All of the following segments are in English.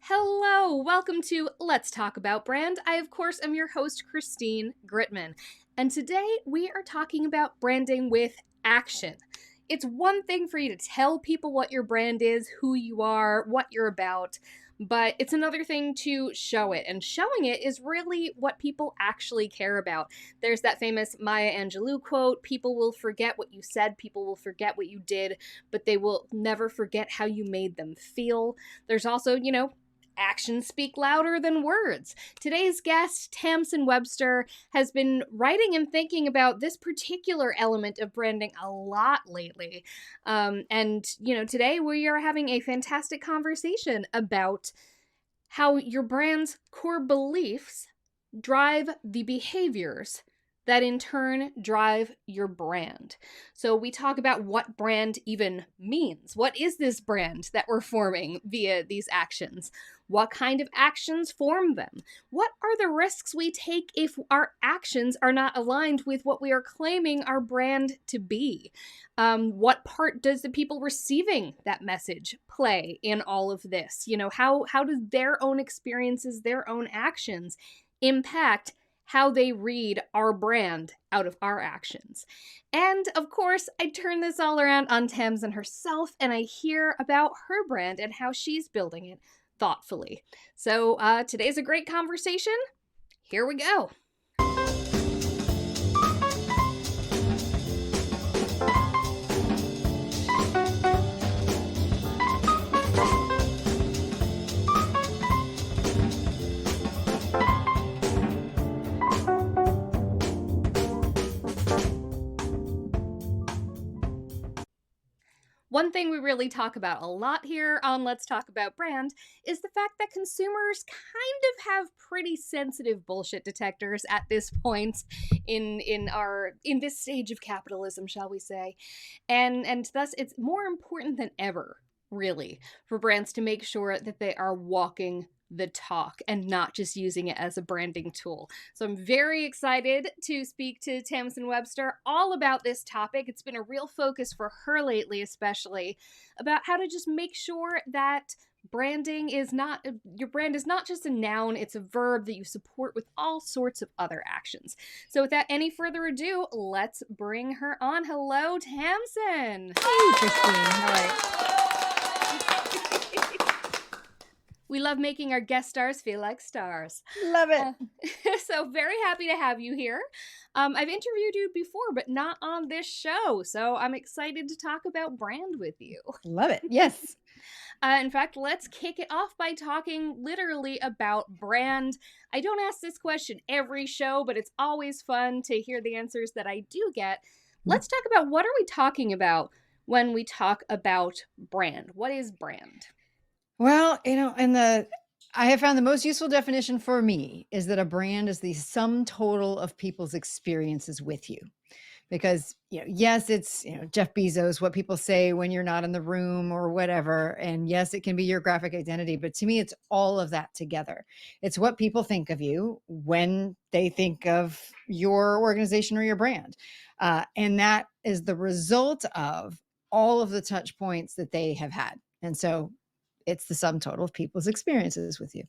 Hello, welcome to Let's Talk About Brand. I, of course, am your host, Christine Gritmon. And today we are talking about branding with action. It's one thing for you to tell people what your brand is, who you are, what you're about, but it's another thing to show it. And showing it is really what people actually care about. There's that famous Maya Angelou quote, people will forget what you said, people will forget what you did, but they will never forget how you made them feel. There's also, actions speak louder than words. Today's guest, Tamsen Webster, has been writing and thinking about this particular element of branding a lot lately. Today we are having a fantastic conversation about how your brand's core beliefs drive the behaviors that in turn drive your brand. So we talk about what brand even means. What is this brand that we're forming via these actions? What kind of actions form them? What are the risks we take if our actions are not aligned with what we are claiming our brand to be? What part does the people receiving that message play in all of this? How does their own experiences, their own actions impact how they read our brand out of our actions? And of course, I turn this all around on Tamsen herself, and I hear about her brand and how she's building it thoughtfully. So today's a great conversation. Here we go. One thing we really talk about a lot here on Let's Talk About Brand is the fact that consumers kind of have pretty sensitive bullshit detectors at this point in this stage of capitalism, shall we say. And thus it's more important than ever, really, for brands to make sure that they are walking the talk and not just using it as a branding tool. So I'm very excited to speak to Tamsen Webster all about this topic. It's been a real focus for her lately, especially about how to just make sure that your brand is not just a noun, it's a verb that you support with all sorts of other actions. So without any further ado, let's bring her on. Hello, Tamsen. Hey, Christine. How are you? We love making our guest stars feel like stars. Love it. So very happy to have you here. I've interviewed you before, but not on this show. So I'm excited to talk about brand with you. Love it. Yes. In fact, let's kick it off by talking literally about brand. I don't ask this question every show, but it's always fun to hear the answers that I do get. Let's talk about, what are we talking about when we talk about brand? What is brand? Well, I have found the most useful definition for me is that a brand is the sum total of people's experiences with you. Because, yes, it's, Jeff Bezos, what people say when you're not in the room or whatever. And yes, it can be your graphic identity, but to me, it's all of that together. It's what people think of you when they think of your organization or your brand. And that is the result of all of the touch points that they have had. And so it's the sum total of people's experiences with you.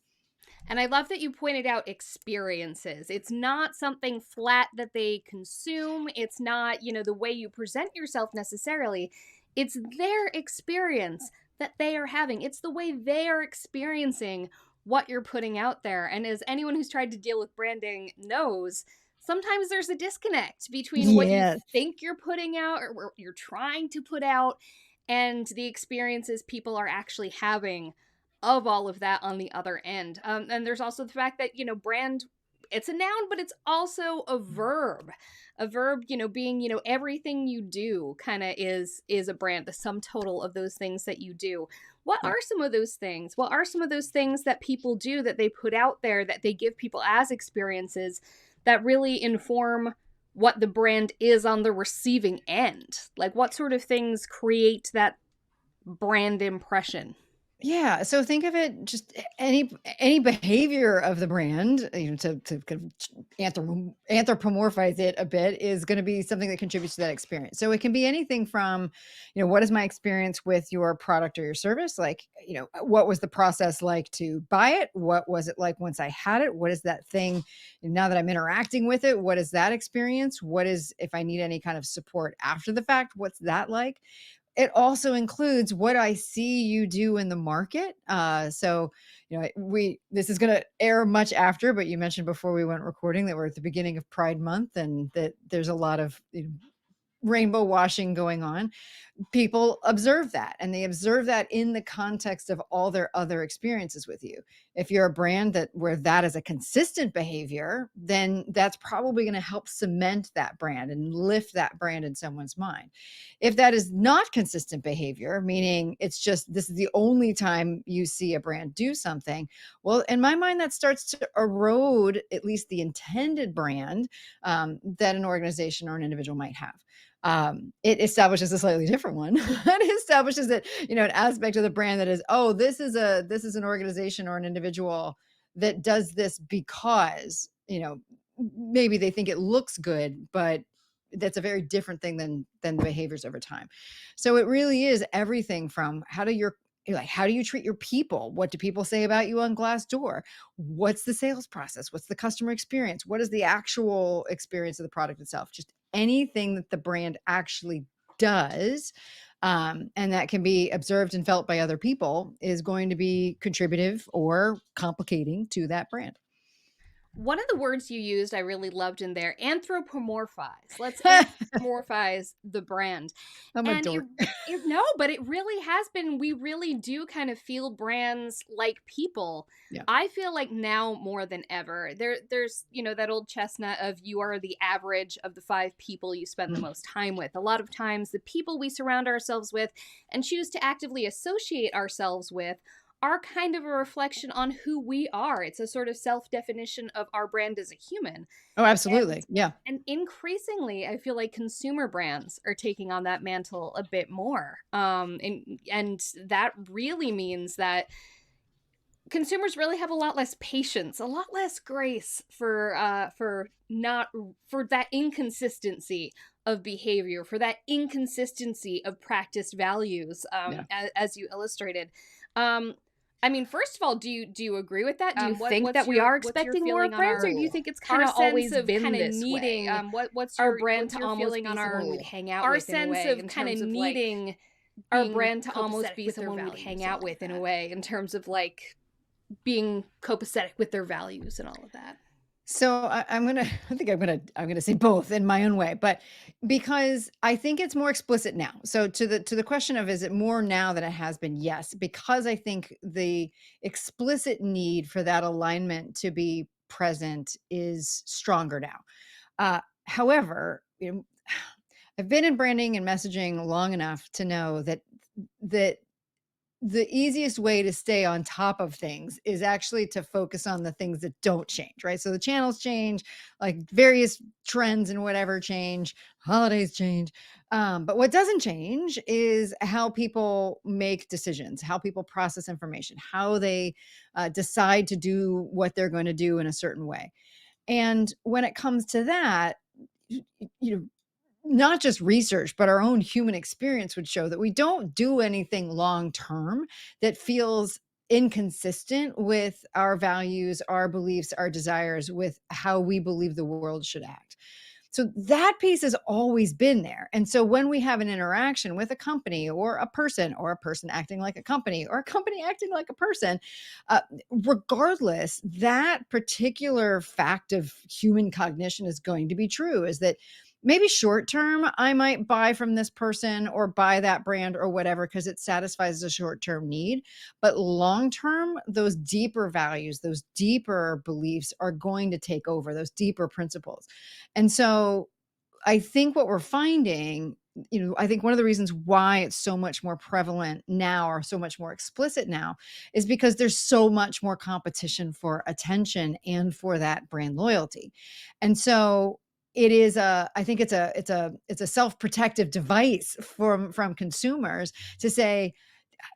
And I love that you pointed out experiences. It's not something flat that they consume. It's not, the way you present yourself necessarily. It's their experience that they are having. It's the way they are experiencing what you're putting out there. And as anyone who's tried to deal with branding knows, sometimes there's a disconnect between what you think you're putting out or what you're trying to put out and the experiences people are actually having of all of that on the other end. And there's also the fact that, brand, it's a noun, but it's also a verb. A verb, being, everything you do kind of is a brand, the sum total of those things that you do. What are some of those things? What are some of those things that people do, that they put out there, that they give people as experiences that really inform what the brand is on the receiving end? Like, what sort of things create that brand impression? Yeah, so think of it just any behavior of the brand, to kind of anthropomorphize it a bit is going to be something that contributes to that experience. So it can be anything from, what is my experience with your product or your service? Like, what was the process like to buy it? What was it like once I had it? What is that thing now that I'm interacting with it? What is that experience? What is, if I need any kind of support after the fact, what's that like? It also includes what I see you do in the market. So, this is going to air much after, but you mentioned before we went recording that we're at the beginning of Pride Month and that there's a lot of rainbow washing going on. People observe that, and they observe that in the context of all their other experiences with you. If you're a brand that where that is a consistent behavior, then that's probably going to help cement that brand and lift that brand in someone's mind. If that is not consistent behavior, meaning it's just this is the only time you see a brand do something, well, in my mind, that starts to erode at least the intended brand that an organization or an individual might have. It establishes a slightly different one. It establishes that, an aspect of the brand that is, oh, this is an organization or an individual that does this because, maybe they think it looks good, but that's a very different thing than the behaviors over time. So it really is everything from how do you treat your people? What do people say about you on Glassdoor? What's the sales process? What's the customer experience? What is the actual experience of the product itself? Just anything that the brand actually does, and that can be observed and felt by other people, is going to be contributive or complicating to that brand. One of the words you used I really loved in there, anthropomorphize. Let's anthropomorphize the brand. I'm a And dork. no, but it really has been, we really do kind of feel brands like people. Yeah. I feel like now more than ever. There's, that old chestnut of you are the average of the 5 people you spend the most time with. A lot of times the people we surround ourselves with and choose to actively associate ourselves with are kind of a reflection on who we are. It's a sort of self-definition of our brand as a human. Oh, And absolutely. Yeah. increasingly, I feel like consumer brands are taking on that mantle a bit more. And that really means that consumers really have a lot less patience, a lot less grace for not for that inconsistency of behavior, for that inconsistency of practiced values, Yeah. as you illustrated. Um, I mean, first of all, do you agree with that? Do you think What's that we are what's your expecting more feeling of on brands, our or do you think it's kind our of sense always of been kind of this needing way? what's Our your brand what's to your almost feeling be on someone our we'd hang out our with in a sense way, of in kind of terms of like needing our being brand to almost copacetic be with their someone we'd values hang and out all of with in a that. way, in terms of like being copacetic with their values and all of that. So I'm gonna say both in my own way, but because I think it's more explicit now. So to the question of is it more now than it has been? Yes, because I think the explicit need for that alignment to be present is stronger now. However, I've been in branding and messaging long enough to know that the easiest way to stay on top of things is actually to focus on the things that don't change, right? So the channels change, like various trends and whatever change, holidays change. But what doesn't change is how people make decisions, how people process information, how they decide to do what they're going to do in a certain way. And when it comes to that, you know, not just research, but our own human experience would show that we don't do anything long term that feels inconsistent with our values, our beliefs, our desires, with how we believe the world should act. So that piece has always been there. And so when we have an interaction with a company or a person acting like a company or a company acting like a person, uh, regardless, that particular fact of human cognition is going to be true, is that maybe short term, I might buy from this person or buy that brand or whatever because it satisfies a short term need. But long term, those deeper values, those deeper beliefs are going to take over, those deeper principles. And so I think what we're finding, I think one of the reasons why it's so much more prevalent now or so much more explicit now is because there's so much more competition for attention and for that brand loyalty. And so I think it's a self-protective device from consumers to say,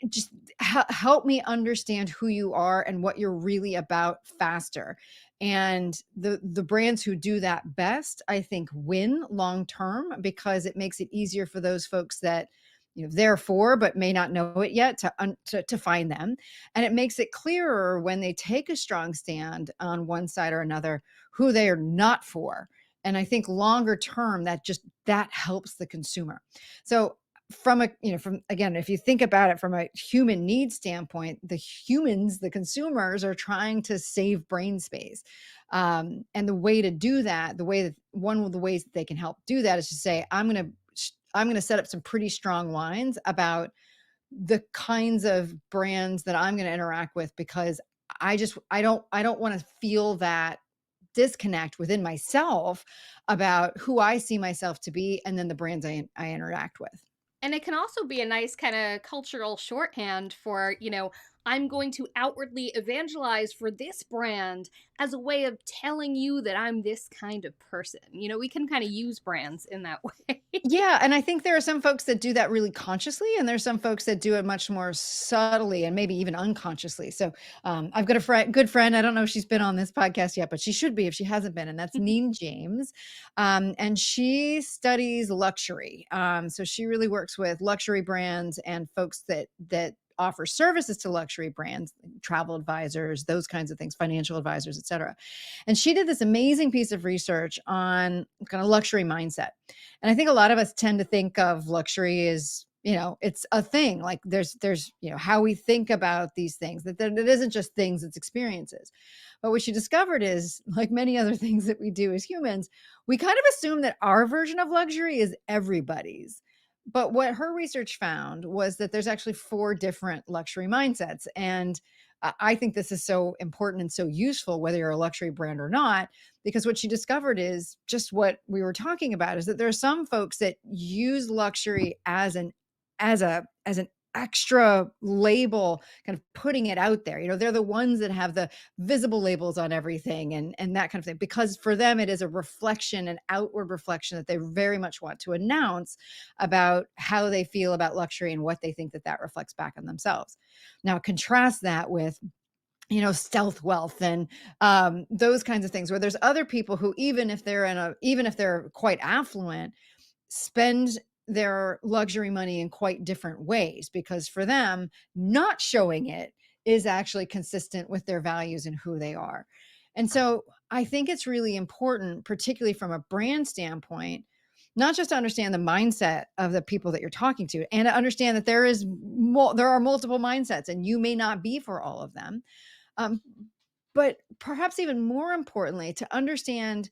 just help me understand who you are and what you're really about faster. And the brands who do that best, I think, win long term, because it makes it easier for those folks that, they're for but may not know it yet, to find them. And it makes it clearer when they take a strong stand on one side or another who they are not for. And I think longer term, that helps the consumer. So from again, if you think about it from a human need standpoint, the consumers are trying to save brain space. And the way to do that, one of the ways that they can help do that is to say, I'm going to set up some pretty strong lines about the kinds of brands that I'm going to interact with, because I don't want to feel that disconnect within myself about who I see myself to be and then the brands I interact with. And it can also be a nice kind of cultural shorthand for, I'm going to outwardly evangelize for this brand as a way of telling you that I'm this kind of person. We can kind of use brands in that way. Yeah, and I think there are some folks that do that really consciously, and there's some folks that do it much more subtly and maybe even unconsciously. So, I've got a good friend. I don't know if she's been on this podcast yet, but she should be if she hasn't been, and that's Neen James. And she studies luxury. So she really works with luxury brands and folks that offer services to luxury brands, travel advisors, those kinds of things, financial advisors, et cetera. And she did this amazing piece of research on kind of luxury mindset. And I think a lot of us tend to think of luxury as, it's a thing. Like there's, how we think about these things, that it isn't just things, it's experiences. But what she discovered is, like many other things that we do as humans, we kind of assume that our version of luxury is everybody's. But what her research found was that there's actually 4 different luxury mindsets. And I think this is so important and so useful, whether you're a luxury brand or not, because what she discovered is just what we were talking about, is that there are some folks that use luxury as an extra label, kind of putting it out there. They're the ones that have the visible labels on everything and that kind of thing, because for them it is a reflection, an outward reflection that they very much want to announce about how they feel about luxury and what they think that reflects back on themselves. Now contrast that with stealth wealth and those kinds of things, where there's other people who, even if they're quite affluent, spend their luxury money in quite different ways, because for them, not showing it is actually consistent with their values and who they are. And so I think it's really important, particularly from a brand standpoint, not just to understand the mindset of the people that you're talking to, and to understand that there are multiple mindsets and you may not be for all of them. Um, but perhaps even more importantly, to understand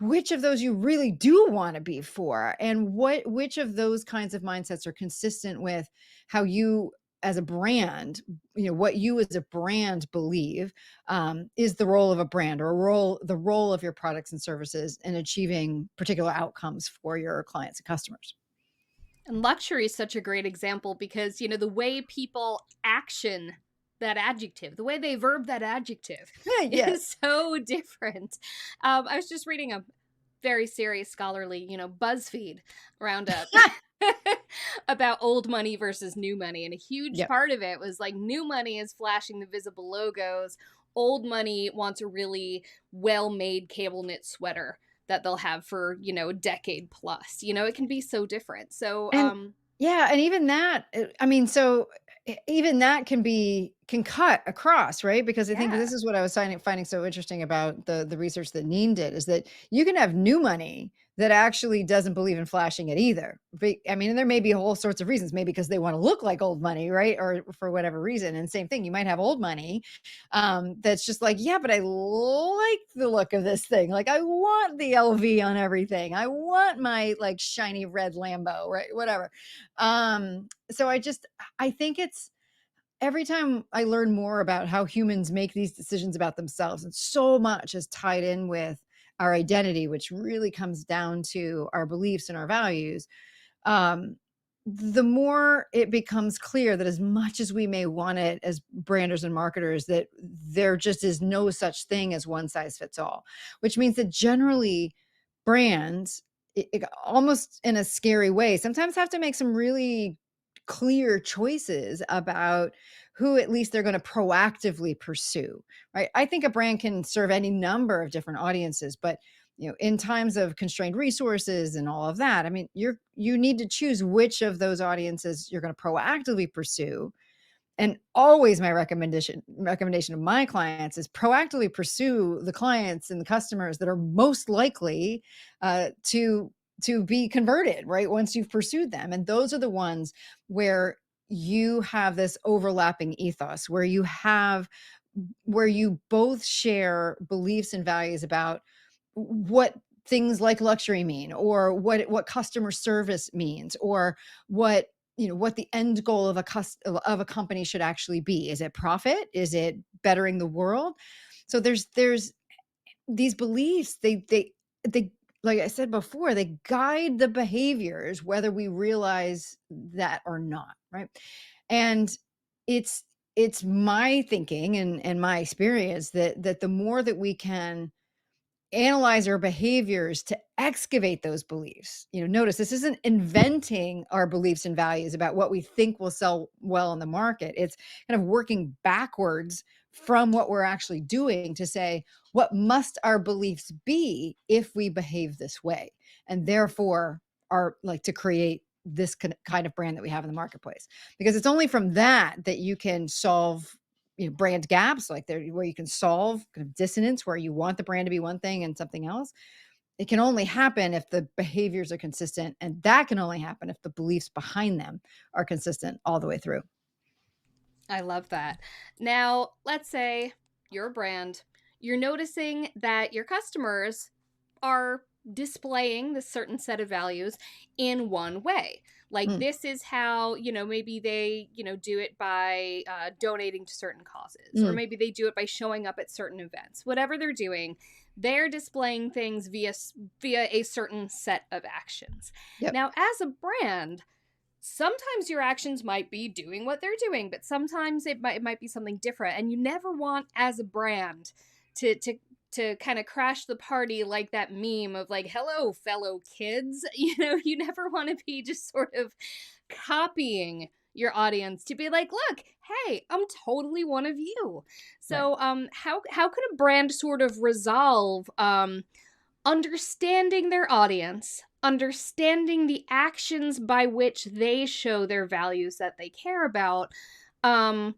which of those you really do want to be for, and which of those kinds of mindsets are consistent with how you as a brand, what you as a brand believe is the role of a brand, or the role of your products and services in achieving particular outcomes for your clients and customers. And luxury is such a great example because, the way people action that adjective, the way they verb that adjective Yes. is so different. I was just reading a very serious scholarly, BuzzFeed roundup about old money versus new money. And a huge Yep. part of it was like, new money is flashing the visible logos. Old money wants a really well made cable knit sweater that they'll have for, a decade plus. It can be so different. So, And yeah, and even that, I mean, so even that can cut across, right? Because I think yeah. this is what I was finding so interesting about the research that Neen did, is that you can have new money that actually doesn't believe in flashing it either. I mean, and there may be all sorts of reasons, maybe because they want to look like old money, right? Or for whatever reason. And same thing, you might have old money that's just like, yeah, but I like the look of this thing. Like, I want the LV on everything. I want my like shiny red Lambo, right? Whatever. So I think it's, every time I learn more about how humans make these decisions about themselves, and so much is tied in with our identity, which really comes down to our beliefs and our values, um, the more it becomes clear that, as much as we may want it as branders and marketers, that there just is no such thing as one size fits all, which means that generally brands, almost in a scary way, sometimes have to make some really clear choices about who at least they're going to proactively pursue, right? I think a brand can serve any number of different audiences, but in times of constrained resources and all of that, I mean, you need to choose which of those audiences you're going to proactively pursue. And always my recommendation to my clients is proactively pursue the clients and the customers that are most likely to be converted, right? Once you've pursued them. And those are the ones where you have this overlapping ethos, where you both share beliefs and values about what things like luxury mean, or what customer service means, or what the end goal of a company should actually be. Is it profit? Is it bettering the world? So there's these beliefs, they like I said before, they guide the behaviors whether we realize that or not, right? And it's it's my thinking and my experience that the more that we can analyze our behaviors to excavate those beliefs. Notice this isn't inventing our beliefs and values about what we think will sell well in the market. It's kind of working backwards from what we're actually doing to say, what must our beliefs be if we behave this way? And therefore are like to create this kind of brand that we have in the marketplace. Because it's only from that you can solve brand gaps, like there, where you can solve kind of dissonance, where you want the brand to be one thing and something else. It can only happen if the behaviors are consistent, and that can only happen if the beliefs behind them are consistent all the way through. I love that. Now, let's say you're a brand, you're noticing that your customers are displaying this certain set of values in one way. Like, Mm, this is how, maybe they, do it by donating to certain causes, or mm, maybe they do it by showing up at certain events. Whatever they're doing, they're displaying things via a certain set of actions. yep. Now, as a brand, sometimes your actions might be doing what they're doing, but sometimes it might be something different, and you never want, as a brand, to kind of crash the party, like that meme of like, hello fellow kids. You never want to be just sort of copying your audience, to be like, look, hey, I'm totally one of you. Right. So how could a brand sort of resolve understanding their audience, understanding the actions by which they show their values that they care about, um,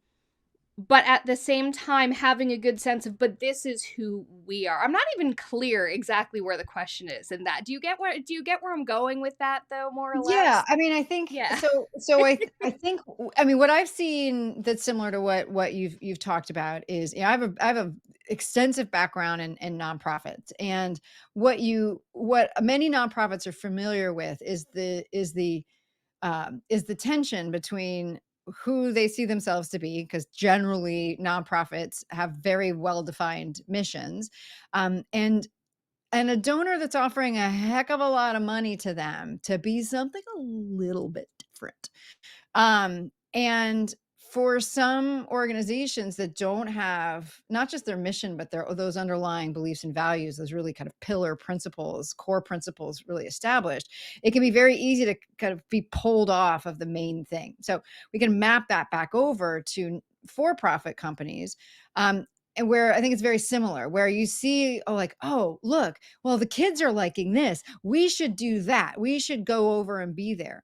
but at the same time having a good sense of, but this is who we are. I'm not even clear exactly where the question is in that. Do you get where I'm going with that, though, more or Yeah, less? I mean, I think Yeah. so. I think, I mean, what I've seen that's similar to what you've talked about is, I have a extensive background in nonprofits, and what many nonprofits are familiar with is the tension between who they see themselves to be, because generally nonprofits have very well defined missions, and a donor that's offering a heck of a lot of money to them to be something a little bit different. And for some organizations that don't have not just their mission, but those underlying beliefs and values, those really kind of pillar principles, core principles really established, it can be very easy to kind of be pulled off of the main thing. So we can map that back over to for-profit companies. And where I think it's very similar, where you see, oh, like, oh, look, well, the kids are liking this. We should do that. We should go over and be there.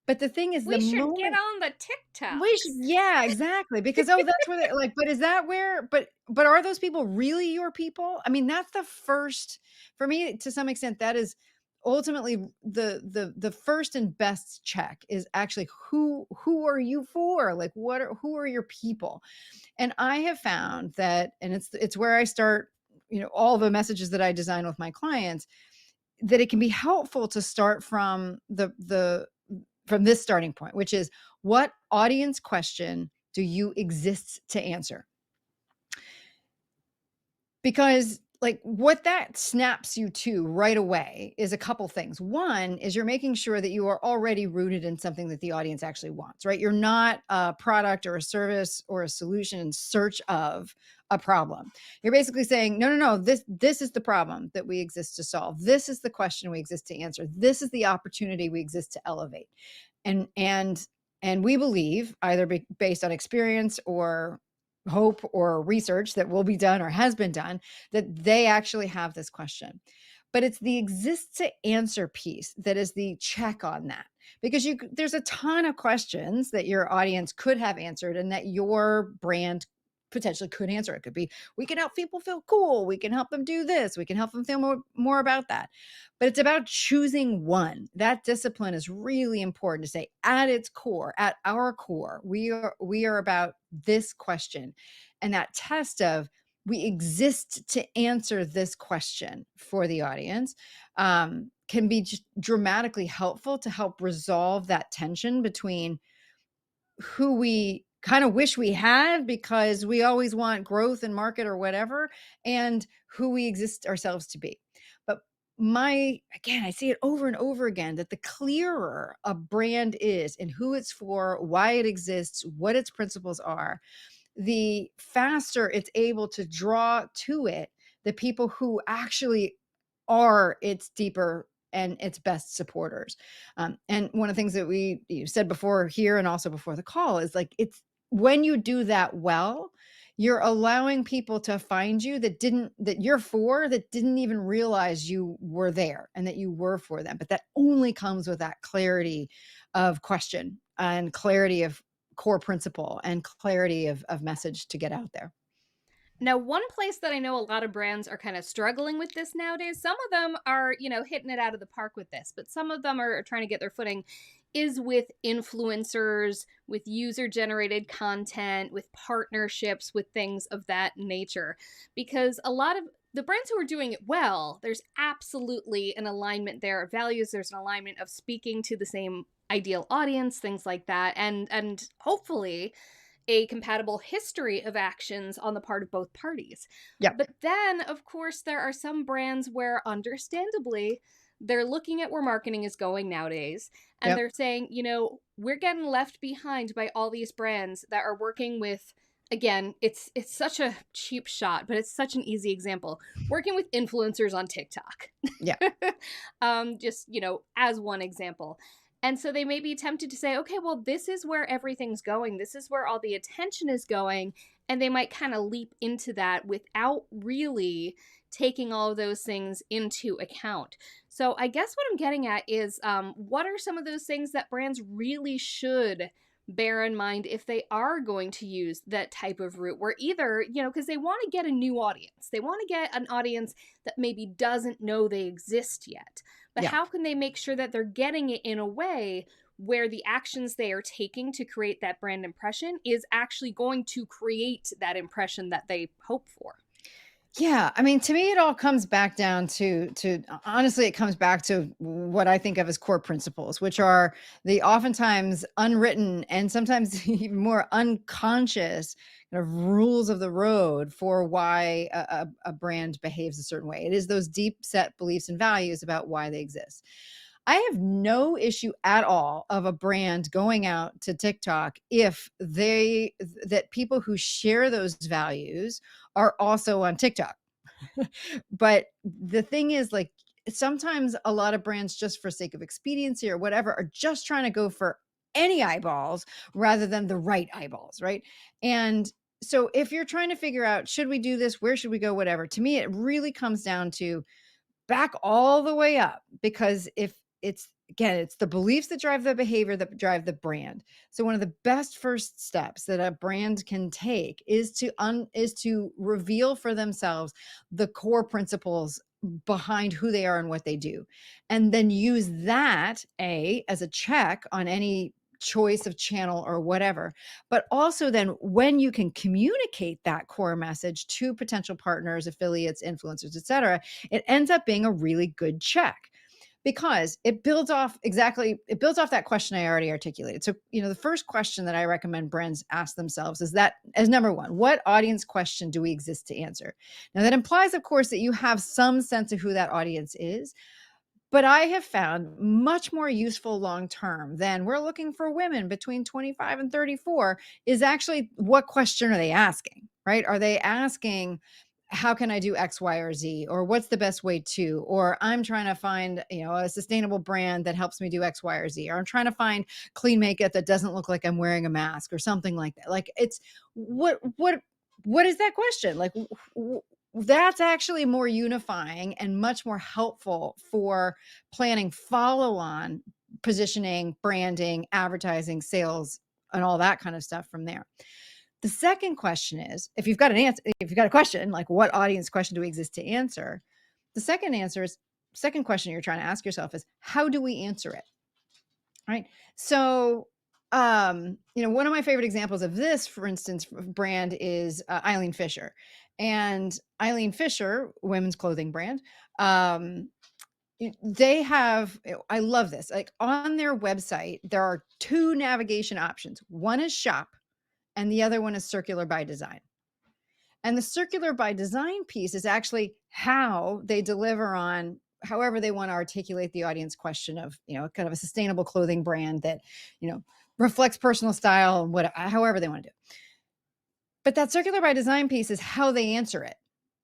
But the thing is, the We should get moment on the we should, TikToks. yeah, exactly. Because, oh, that's where they're like, but is that where, but are those people really your people? I mean, that's the first, for me, to some extent, that is ultimately the first and best check is actually who are you for? Like, who are your people? And I have found that, and it's where I start, all the messages that I design with my clients, that it can be helpful to start from from this starting point, which is, what audience question do you exist to answer? Because, like, what that snaps you to right away is a couple things. One is, you're making sure that you are already rooted in something that the audience actually wants, right? You're not a product or a service or a solution in search of a problem. You're basically saying, no, no, no, this is the problem that we exist to solve. This is the question we exist to answer. This is the opportunity we exist to elevate. And And we believe, either based on experience or hope or research that will be done or has been done, that they actually have this question. But it's the exist to answer piece that is the check on that. Because there's a ton of questions that your audience could have answered and that your brand potentially could answer. It could be, we can help people feel cool. We can help them do this. We can help them feel more about that. But it's about choosing one. That discipline is really important to say at its core, at our core, we are about this question. And that test of, we exist to answer this question for the audience, can be just dramatically helpful to help resolve that tension between who we kind of wish we had because we always want growth and market or whatever, and who we exist ourselves to be. But again, I see it over and over again that the clearer a brand is and who it's for, why it exists, what its principles are, the faster it's able to draw to it the people who actually are its deeper and its best supporters. And one of the things that you said before here and also before the call is like, it's when you do that well, you're allowing people to find you that you're for, that didn't even realize you were there and that you were for them. But that only comes with that clarity of question and clarity of core principle and clarity of message to get out there. Now, one place that I know a lot of brands are kind of struggling with this nowadays, some of them are, hitting it out of the park with this, but some of them are trying to get their footing, is with influencers, with user generated content, with partnerships, with things of that nature. Because a lot of the brands who are doing it well, there's absolutely an alignment there of values, there's an alignment of speaking to the same ideal audience, things like that. And hopefully a compatible history of actions on the part of both parties. Yeah. But then, of course, there are some brands where, understandably, they're looking at where marketing is going nowadays and Yep. they're saying, we're getting left behind by all these brands that are working with, again, it's such a cheap shot, but it's such an easy example, working with influencers on TikTok. Yeah. Just, as one example. And so they may be tempted to say, okay, well, this is where everything's going. This is where all the attention is going. And they might kind of leap into that without really taking all of those things into account. So I guess what I'm getting at is, what are some of those things that brands really should bear in mind if they are going to use that type of route, where either, because they want to get a new audience, they want to get an audience that maybe doesn't know they exist yet, but Yeah. how can they make sure that they're getting it in a way where the actions they are taking to create that brand impression is actually going to create that impression that they hope for? Yeah, I mean, to me, it all comes back down to honestly, it comes back to what I think of as core principles, which are the oftentimes unwritten and sometimes even more unconscious kind of rules of the road for why a brand behaves a certain way. It is those deep set beliefs and values about why they exist. I have no issue at all of a brand going out to TikTok if that people who share those values are also on TikTok. But the thing is, like, sometimes a lot of brands, just for sake of expediency or whatever, are just trying to go for any eyeballs rather than the right eyeballs, right? And so if you're trying to figure out, should we do this? Where should we go? Whatever. To me, it really comes down to back all the way up, because if it's the beliefs that drive the behavior that drive the brand. So one of the best first steps that a brand can take is to reveal for themselves the core principles behind who they are and what they do, and then use that as a check on any choice of channel or whatever. But also then, when you can communicate that core message to potential partners, affiliates, influencers, etc., it ends up being a really good check, because it builds off that question I already articulated. So, the first question that I recommend brands ask themselves is that, as number one, what audience question do we exist to answer? Now, that implies, of course, that you have some sense of who that audience is. But I have found much more useful long term than we're looking for women between 25 and 34 is actually, what question are they asking, right? Are they asking, how can I do X, Y, or Z? Or what's the best way to? Or I'm trying to find, a sustainable brand that helps me do X, Y, or Z. Or I'm trying to find clean makeup that doesn't look like I'm wearing a mask or something like that. Like it's what is that question? Like that's actually more unifying and much more helpful for planning follow-on positioning, branding, advertising, sales, and all that kind of stuff from there. The second question is, if you've got an answer, if you've got a question, like what audience question do we exist to answer? The second question you're trying to ask yourself is, how do we answer it? Right. So, one of my favorite examples of this, for instance, brand is Eileen Fisher. And Eileen Fisher, women's clothing brand, they have, I love this. Like on their website, there are two navigation options. One is shop, and the other one is circular by design. And the circular by design piece is actually how they deliver on however they want to articulate the audience question of, kind of a sustainable clothing brand that, reflects personal style and however they want to do it. But that circular by design piece is how they answer it.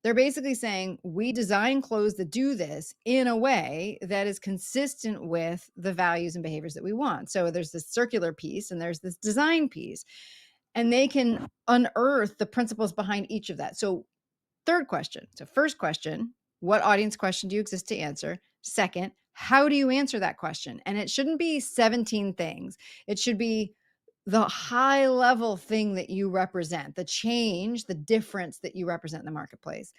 They're basically saying, we design clothes that do this in a way that is consistent with the values and behaviors that we want. So there's this circular piece and there's this design piece, and they can unearth the principles behind each of that. So third question. So first question, what audience question do you exist to answer? Second, how do you answer that question? And it shouldn't be 17 things. It should be the high level thing that you represent, the change, the difference that you represent in the marketplace.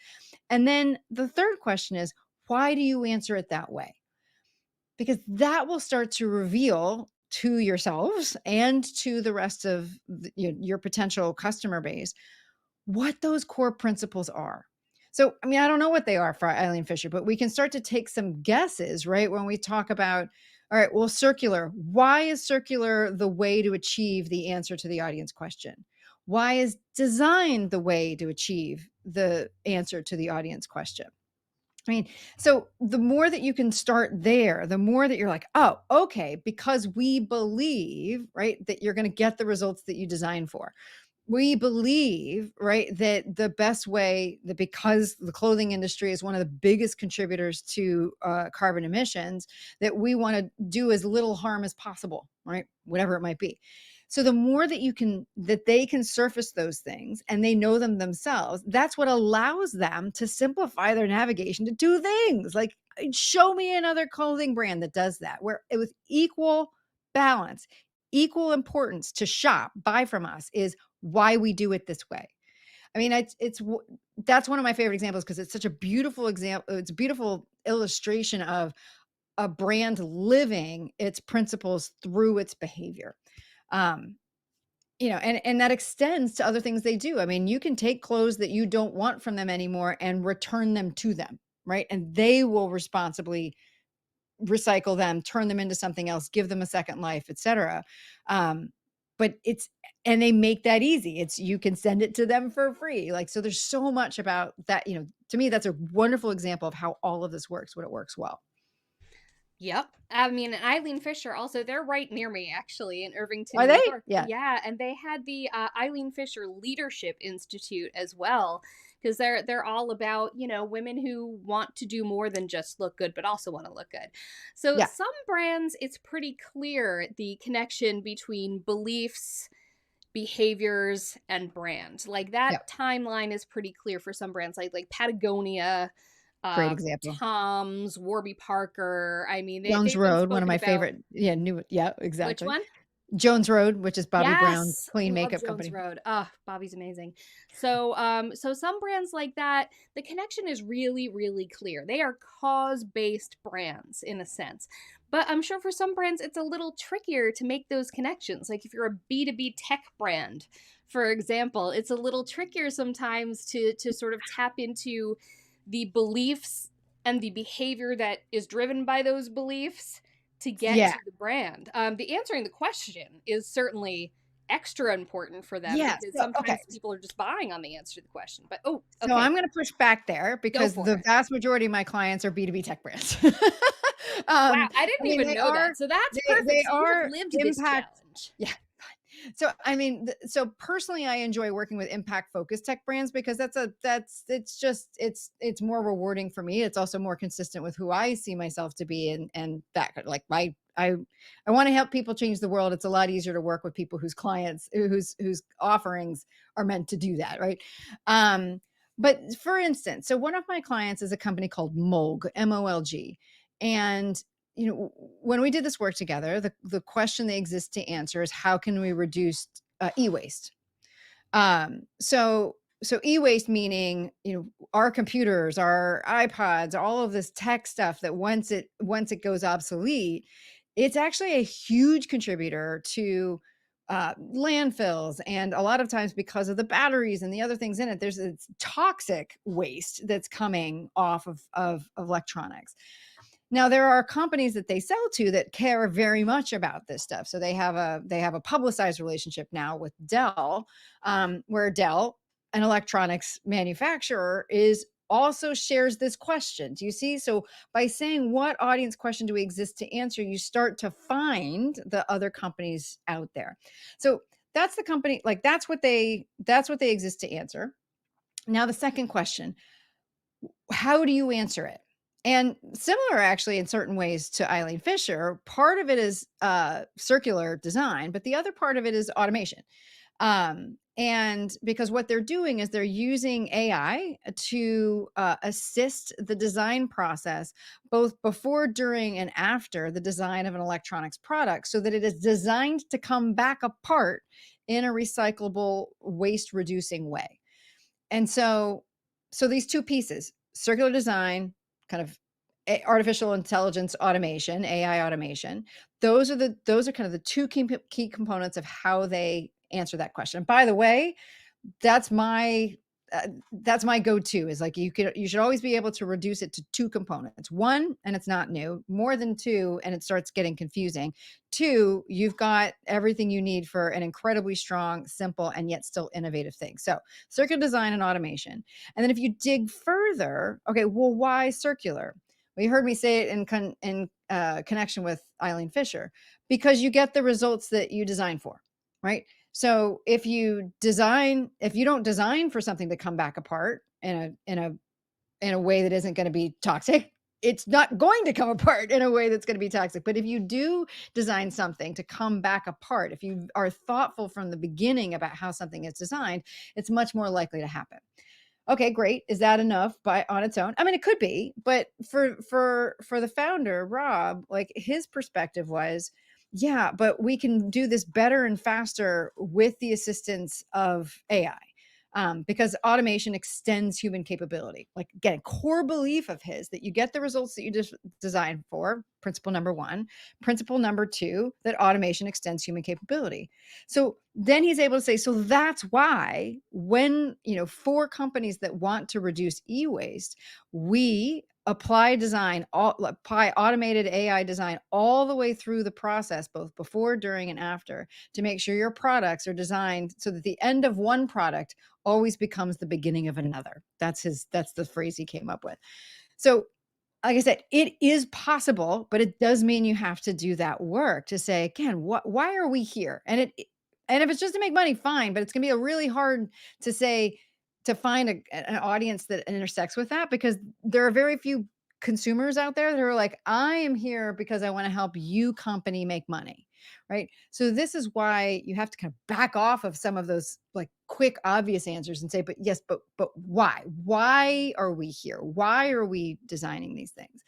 And then the third question is, why do you answer it that way? Because that will start to reveal to yourselves and to the rest of your potential customer base what those core principles are. So, I don't know what they are for Eileen Fisher, but we can start to take some guesses, right? When we talk about, all right, well, circular. Why is circular the way to achieve the answer to the audience question? Why is design the way to achieve the answer to the audience question? So the more that you can start there, the more that you're like, oh, okay, because we believe, right, that you're going to get the results that you design for. We believe, right, that the best way that because the clothing industry is one of the biggest contributors to carbon emissions, that we want to do as little harm as possible, right? Whatever it might be. So the more that they can surface those things and they know them themselves, that's what allows them to simplify their navigation to do things like show me another clothing brand that does that, where it with equal balance, equal importance to shop, buy from us is why we do it this way. That's one of my favorite examples because it's such a beautiful example. It's a beautiful illustration of a brand living its principles through its behavior. And that extends to other things they do. You can take clothes that you don't want from them anymore and return them to them, right? And they will responsibly recycle them, turn them into something else, give them a second life, etc. But and they make that easy. You can send it to them for free. So there's so much about that. To me, that's a wonderful example of how all of this works when it works well. Yep. Eileen Fisher also, they're right near me actually in Irvington, Are New they? York. Yeah. Yeah, and they had the Eileen Fisher Leadership Institute as well because they're all about, women who want to do more than just look good but also want to look good. So Yeah. some brands it's pretty clear the connection between beliefs, behaviors and brand. Like that Yeah. timeline is pretty clear for some brands like Patagonia, Great example. Tom's, Warby Parker. Jones They've been Road, one of spoken my about. favorite. Yeah, yeah, Which exactly. one? Jones Road, which is Bobby Brown's Yes, I clean love makeup Jones company. Road. Ah, Bobby's amazing. So some brands like that, the connection is really, really clear. They are cause-based brands in a sense. But I'm sure for some brands it's a little trickier to make those connections. Like if you're a B2B tech brand, for example, it's a little trickier sometimes to sort of tap into the beliefs and the behavior that is driven by those beliefs to get Yeah. to the brand. The answering the question is certainly extra important for them Yeah. because So, okay. sometimes people are just buying on the answer to the question. But So okay, I'm going to push back there go because for the it. vast majority of my clients are B2B tech brands. Wow, I didn't even They know are, that. So that's they perfect. So you have are lived this impact. challenge. Yeah. So I mean, so personally, I enjoy working with impact focused tech brands because it's more rewarding for me. It's also more consistent with who I see myself to be, and that like I want to help people change the world. It's a lot easier to work with people whose clients whose offerings are meant to do that, right? Um, but for instance, so one of my clients is a company called Molg, MOLG, and when we did this work together, the question they exist to answer is how can we reduce e-waste? So e-waste meaning, our computers, our iPods, all of this tech stuff that once it goes obsolete, it's actually a huge contributor to landfills. And a lot of times because of the batteries and the other things in it, there's it's toxic waste that's coming off of electronics. Now there are companies that they sell to that care very much about this stuff. So they have a publicized relationship now with Dell, where Dell, an electronics manufacturer, is also shares this question. Do you see? So by saying what audience question do we exist to answer, you start to find the other companies out there. So that's the company, like that's what they exist to answer. Now the second question, how do you answer it? And similar, actually, in certain ways to Eileen Fisher, part of it is circular design, but the other part of it is automation. And because what they're doing is they're using AI to assist the design process, both before, during, and after the design of an electronics product, so that it is designed to come back apart in a recyclable, waste reducing way. And so these two pieces, circular design, kind of artificial intelligence automation, AI automation, those are kind of the two key components of how they answer that question. By the way, that's my that's my go-to, is like you should always be able to reduce it to two components. One, and it's not new. More than two, and it starts getting confusing. Two, you've got everything you need for an incredibly strong, simple, and yet still innovative thing. So circular design and automation. And then if you dig further, okay, well, why circular? Well, you heard me say it in connection with Eileen Fisher, because you get the results that you design for, right? So if you don't design for something to come back apart in a way that isn't going to be toxic, it's not going to come apart in a way that's going to be toxic. But if you do design something to come back apart, if you are thoughtful from the beginning about how something is designed, it's much more likely to happen. Okay, great. Is that enough on its own? I mean, it could be, but for the founder, Rob, like his perspective was, yeah, but we can do this better and faster with the assistance of AI. Because automation extends human capability. Like, again, core belief of his that you get the results that you just designed for. Principle number one. Principle number two, that automation extends human capability. So then he's able to say, so that's why when, for companies that want to reduce e-waste, we apply automated AI design all the way through the process, both before, during, and after, to make sure your products are designed so that the end of one product always becomes the beginning of another. That's the phrase he came up with. So like I said, it is possible, but it does mean you have to do that work to say, again, why are we here? And if it's just to make money, fine, but it's going to be a really hard to say, to find an audience that intersects with that, because there are very few consumers out there that are like, I am here because I want to help you company make money. Right. So this is why you have to kind of back off of some of those like quick, obvious answers and say, but yes, but why? Why are we here? Why are we designing these things?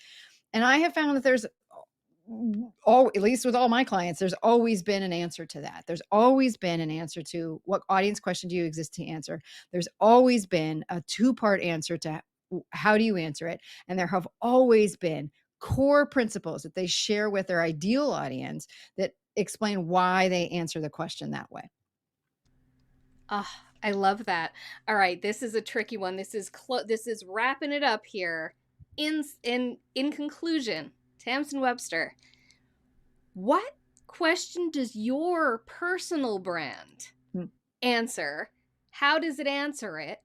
And I have found that there's at least with all my clients, there's always been an answer to that. There's always been an answer to what audience question do you exist to answer. There's always been a two-part answer to how do you answer it. And there have always been core principles that they share with their ideal audience that explain why they answer the question that way. Oh, I love that. All right, this is a tricky one. This is wrapping it up here. In conclusion, Tamsen Webster, what question does your personal brand answer? How does it answer it?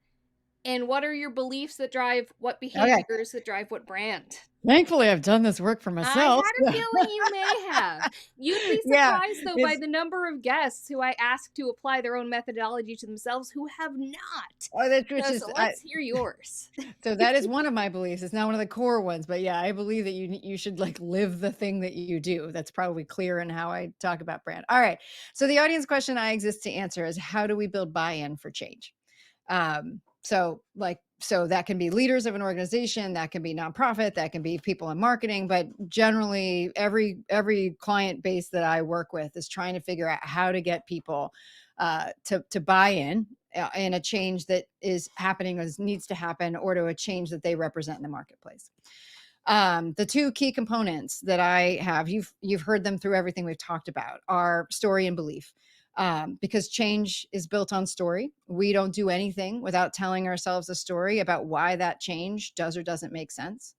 And what are your beliefs that drive what Okay. behaviors that drive what brand? Thankfully, I've done this work for I myself. had a feeling you may have. You'd be Yeah, surprised, though, by it's the number of guests who I asked to apply their own methodology to themselves who have not. oh, that which So is let's hear yours. so that is one of my beliefs. It's not one of the core ones, but yeah, I believe that you should like live the thing that you do. That's probably clear in how I talk about brand. All right. So the audience question I exist to answer is, how do we build buy-in for change? So that can be leaders of an organization, that can be nonprofit, that can be people in marketing, but generally every client base that I work with is trying to figure out how to get people to buy in a change that is happening or needs to happen, or to a change that they represent in the marketplace. The two key components that I have, you've heard them through everything we've talked about, are story and belief. Because change is built on story. We don't do anything without telling ourselves a story about why that change does or doesn't make sense.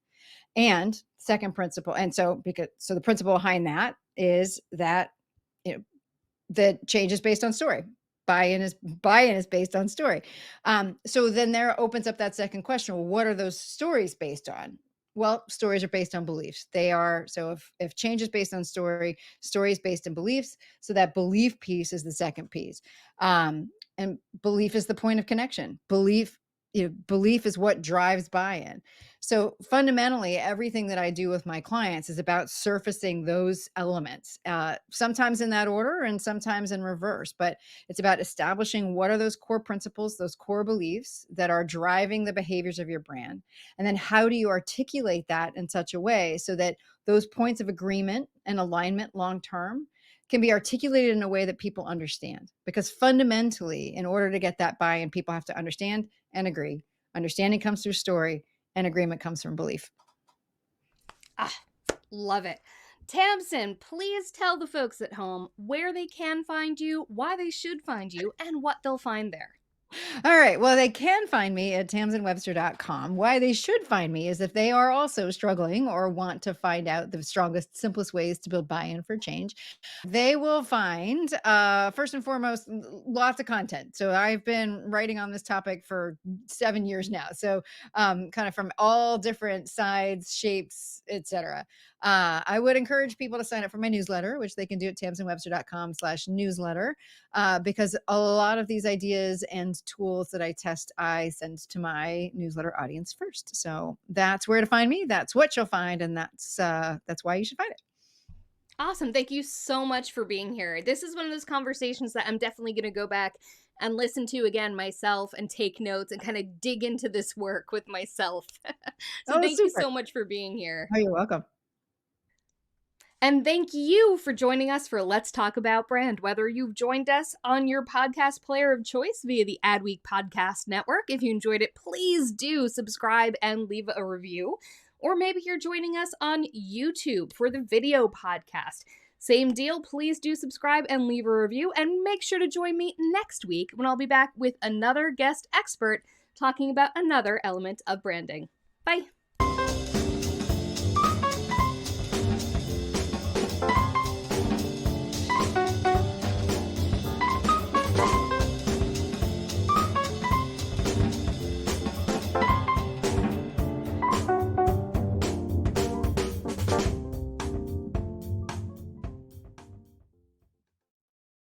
And second principle, and so the principle behind that is that, you know, that change is based on story. Buy-in is based on story. So then there opens up that second question. Well, what are those stories based on? Well, stories are based on beliefs. They are. So if change is based on story is based in beliefs. So that belief piece is the second piece. And belief is the point of connection. Belief is what drives buy-in. So fundamentally, everything that I do with my clients is about surfacing those elements, sometimes in that order and sometimes in reverse. But it's about establishing what are those core principles, those core beliefs that are driving the behaviors of your brand. And then how do you articulate that in such a way so that those points of agreement and alignment long-term can be articulated in a way that people understand. Because fundamentally, in order to get that buy-in, people have to understand and agree. Understanding comes through story, and agreement comes from belief. Ah, love it. Tamsen, please tell the folks at home where they can find you, why they should find you, and what they'll find there. All right. Well, they can find me at tamsenwebster.com. Why they should find me is if they are also struggling or want to find out the strongest, simplest ways to build buy-in for change. They will find, first and foremost, lots of content. So I've been writing on this topic for 7 years now. So kind of from all different sides, shapes, etc. I would encourage people to sign up for my newsletter, which they can do at tamsenwebster.com/newsletter, because a lot of these ideas and tools that I test, I send to my newsletter audience first. So that's where to find me. That's what you'll find, and that's why you should find it. Awesome. Thank you so much for being here. This is one of those conversations that I'm definitely going to go back and listen to again myself and take notes and kind of dig into this work with myself. So Oh, thank you super. so much for being here. Oh, you're welcome. And thank you for joining us for Let's Talk About Brand. Whether you've joined us on your podcast player of choice via the Adweek Podcast Network, if you enjoyed it, please do subscribe and leave a review. Or maybe you're joining us on YouTube for the video podcast. Same deal, please do subscribe and leave a review. And make sure to join me next week when I'll be back with another guest expert talking about another element of branding. Bye.